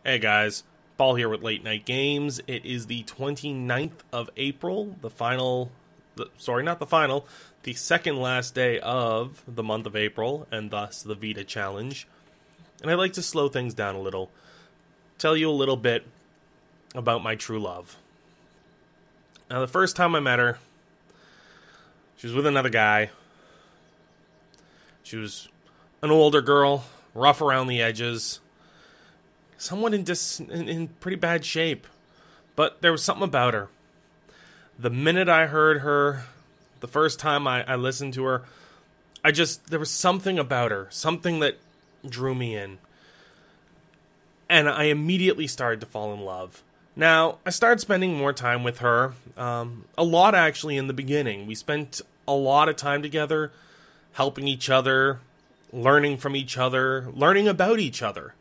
Hey guys, Paul here with Late Night Games. It is the 29th of April, the second last day of the month of April, and thus the VEDA challenge. And I'd like to slow things down a little, tell you a little bit about my true love. Now, the first time I met her, she was with another guy. She was an older girl, rough around the edges, somewhat in pretty bad shape, but there was something about her. The minute I heard her, the first time I listened to her, there was something about her, something that drew me in. And I immediately started to fall in love. Now, I started spending more time with her, a lot actually in the beginning. We spent a lot of time together, helping each other, learning from each other, learning about each other.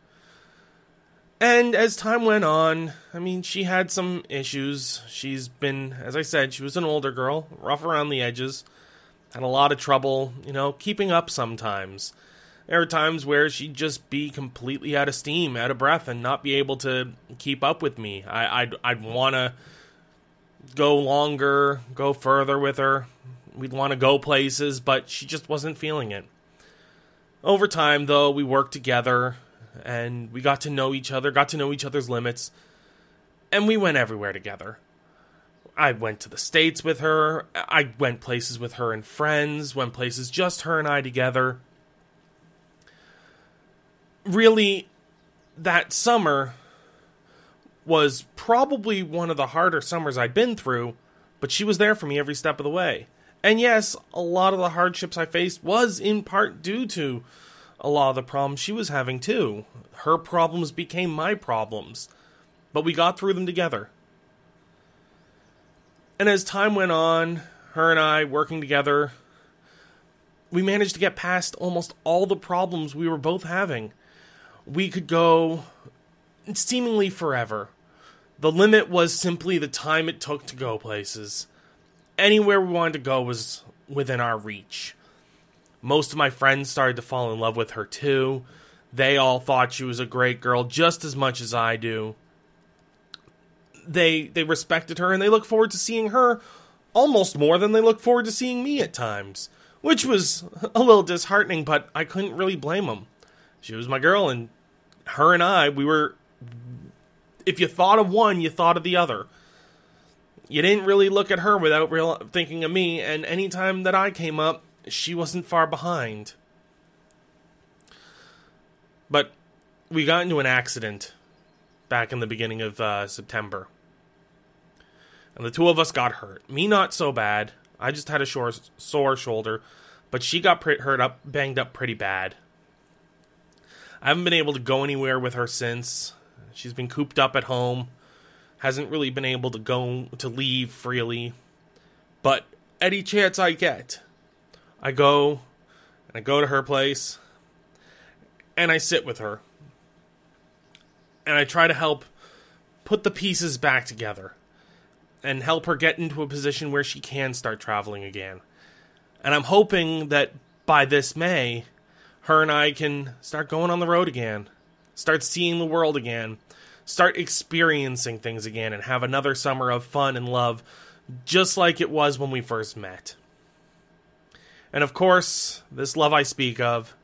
And as time went on, she had some issues. She's been, as I said, she was an older girl, rough around the edges, had a lot of trouble, keeping up sometimes. There were times where she'd just be completely out of steam, out of breath, and not be able to keep up with me. I'd want to go longer, go further with her. We'd want to go places, but she just wasn't feeling it. Over time, though, we worked together, and we got to know each other, got to know each other's limits, and we went everywhere together. I went to the States with her, I went places with her and friends, went places just her and I together. Really, that summer was probably one of the harder summers I'd been through, but she was there for me every step of the way. And yes, a lot of the hardships I faced was in part due to a lot of the problems she was having too. Her problems became my problems, but we got through them together. And as time went on, her and I working together, we managed to get past almost all the problems we were both having. We could go seemingly forever. The limit was simply the time it took to go places. Anywhere we wanted to go was within our reach. Most of my friends started to fall in love with her too. They all thought she was a great girl just as much as I do. They respected her and they look forward to seeing her almost more than they look forward to seeing me at times. Which was a little disheartening, but I couldn't really blame them. She was my girl, and her and I, we were... If you thought of one, you thought of the other. You didn't really look at her without thinking of me, and any time that I came up, she wasn't far behind. But we got into an accident back in the beginning of September. And the two of us got hurt. Me not so bad. I just had a sore shoulder. But she got banged up pretty bad. I haven't been able to go anywhere with her since. She's been cooped up at home. Hasn't really been able to leave freely. But any chance I get, I go to her place, and I sit with her. And I try to help put the pieces back together, and help her get into a position where she can start traveling again. And I'm hoping that by this May, her and I can start going on the road again, start seeing the world again, start experiencing things again, and have another summer of fun and love, just like it was when we first met. And of course, this love I speak of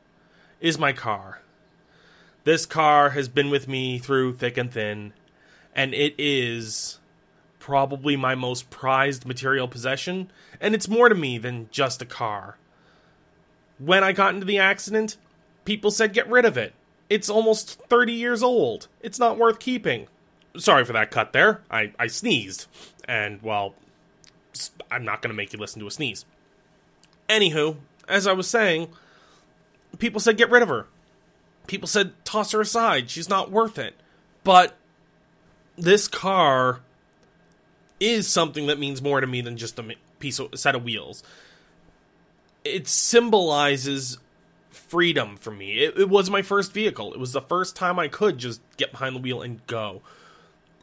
is my car. This car has been with me through thick and thin, and it is probably my most prized material possession, and it's more to me than just a car. When I got into the accident, people said get rid of it. It's almost 30 years old. It's not worth keeping. Sorry for that cut there. I sneezed. And, well, I'm not going to make you listen to a sneeze. Anywho, as I was saying, people said get rid of her. People said toss her aside. She's not worth it. But this car is something that means more to me than just a set of wheels. It symbolizes freedom for me. It was my first vehicle. It was the first time I could just get behind the wheel and go.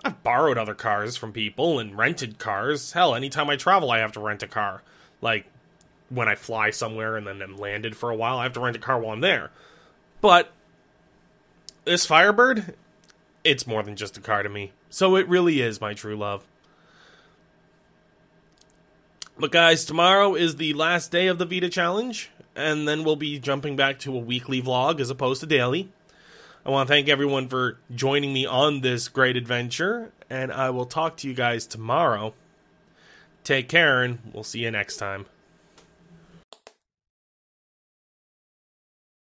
I've borrowed other cars from people and rented cars. Hell, anytime I travel, I have to rent a car. Like, when I fly somewhere and then I'm landed for a while, I have to rent a car while I'm there. But this Firebird, it's more than just a car to me. So it really is my true love. But guys, tomorrow is the last day of the VEDA challenge, and then we'll be jumping back to a weekly vlog as opposed to daily. I want to thank everyone for joining me on this great adventure, and I will talk to you guys tomorrow. Take care, and we'll see you next time.